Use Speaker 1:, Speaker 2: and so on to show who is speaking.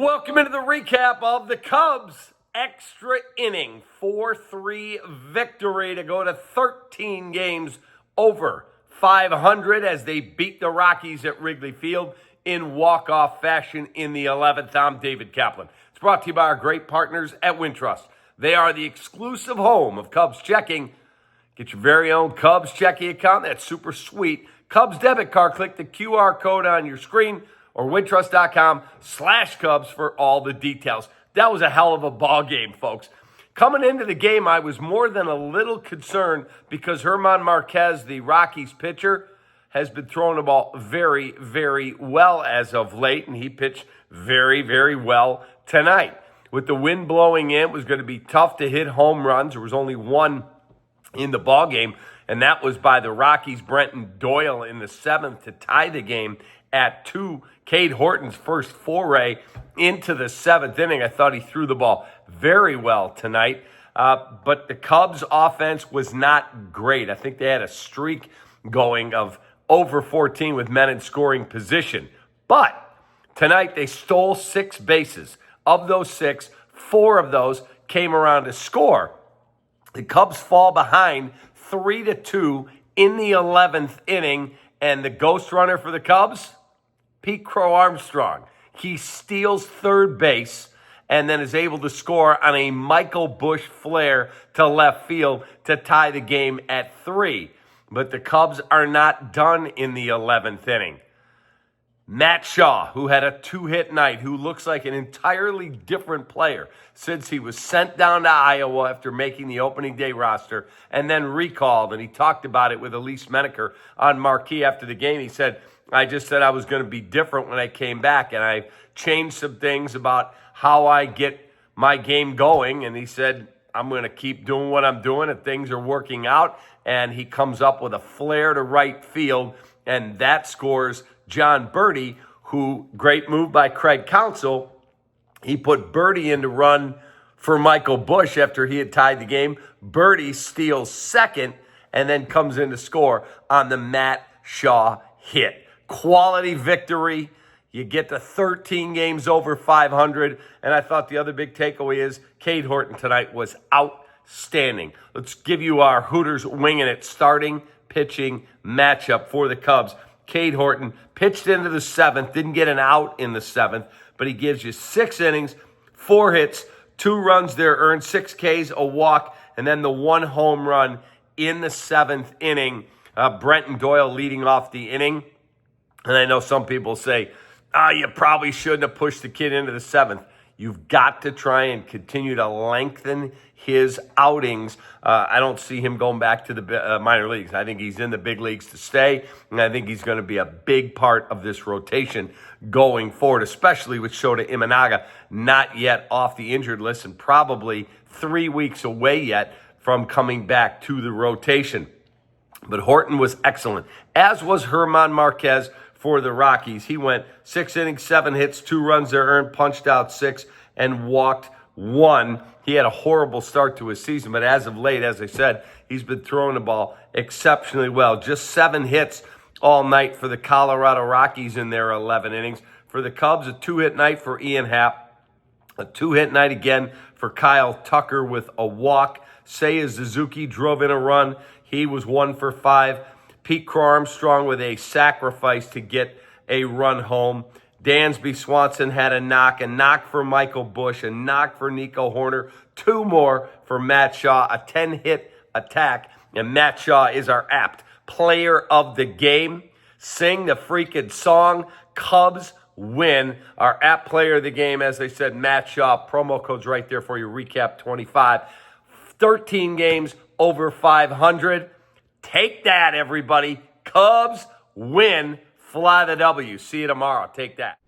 Speaker 1: Welcome into the recap of the Cubs' extra inning 4-3 victory to go to 13 games over 500 as they beat the Rockies at Wrigley Field in walk-off fashion in the 11th. I'm David Kaplan. It's brought to you by our great partners at Wintrust. They are the exclusive home of Cubs checking. Get your very own Cubs checking account. That's super sweet. Cubs debit card. Click the QR code on your screen or wintrust.com/Cubs for all the details. That was a hell of a ball game, folks. Coming into the game, I was more than a little concerned because German Marquez, the Rockies pitcher, has been throwing the ball very, very well as of late, and he pitched very, very well tonight. With the wind blowing in, it was going to be tough to hit home runs. There was only one in the ball game, and that was by the Rockies' Brenton Doyle in the 7th to tie the game at 2. Cade Horton's first foray into the 7th inning. I thought he threw the ball very well tonight, but the Cubs' offense was not great. I think they had a streak going of over 14 with men in scoring position. But tonight they stole 6 bases. Of those 6, 4 of those came around to score. The Cubs fall behind 3-2 in the 11th inning, and the ghost runner for the Cubs, Pete Crow Armstrong. He steals third base and then is able to score on a Michael Busch flare to left field to tie the game at 3. But the Cubs are not done in the 11th inning. Matt Shaw, who had a 2-hit night, who looks like an entirely different player since he was sent down to Iowa after making the opening day roster and then recalled. And he talked about it with Elise Menaker on Marquee after the game. He said, I just said I was going to be different when I came back, and I changed some things about how I get my game going. And he said, I'm going to keep doing what I'm doing, and things are working out. And he comes up with a flare to right field, and that scores John Birdie, who, great move by Craig Counsell. He put Birdie in to run for Michael Busch after he had tied the game. Birdie steals second and then comes in to score on the Matt Shaw hit. Quality victory. You get to 13 games over 500. And I thought the other big takeaway is Cade Horton tonight was outstanding. Let's give you our Hooters winging it starting pitching matchup for the Cubs. Cade Horton pitched into the 7th, didn't get an out in the 7th, but he gives you 6 innings, 4 hits, 2 runs there earned, 6 Ks, a walk, and then the 1 home run in the 7th inning. Brenton Doyle leading off the inning. And I know some people say, you probably shouldn't have pushed the kid into the 7th. You've got to try and continue to lengthen his outings. I don't see him going back to the minor leagues. I think he's in the big leagues to stay, and I think he's going to be a big part of this rotation going forward, especially with Shota Imanaga not yet off the injured list and probably 3 weeks away yet from coming back to the rotation. But Horton was excellent, as was German Marquez for the Rockies. He went 6 innings, 7 hits, 2 runs there earned, punched out 6, and walked 1. He had a horrible start to his season, but as of late, as I said, he's been throwing the ball exceptionally well. Just 7 hits all night for the Colorado Rockies in their 11 innings. For the Cubs, a 2-hit night for Ian Happ, a 2-hit night again for Kyle Tucker with a walk. Seiya Suzuki drove in a run. He was 1 for 5. Pete Crow Armstrong with a sacrifice to get a run home. Dansby Swanson had a knock for Michael Busch, a knock for Nico Horner, 2 more for Matt Shaw, a 10-hit attack, and Matt Shaw is our apt player of the game. Sing the freaking song. Cubs win. Our apt player of the game, as I said, Matt Shaw. Promo code's right there for you, Recap 25. 13 games over 500. Take that, everybody. Cubs win. Fly the W. See you tomorrow. Take that.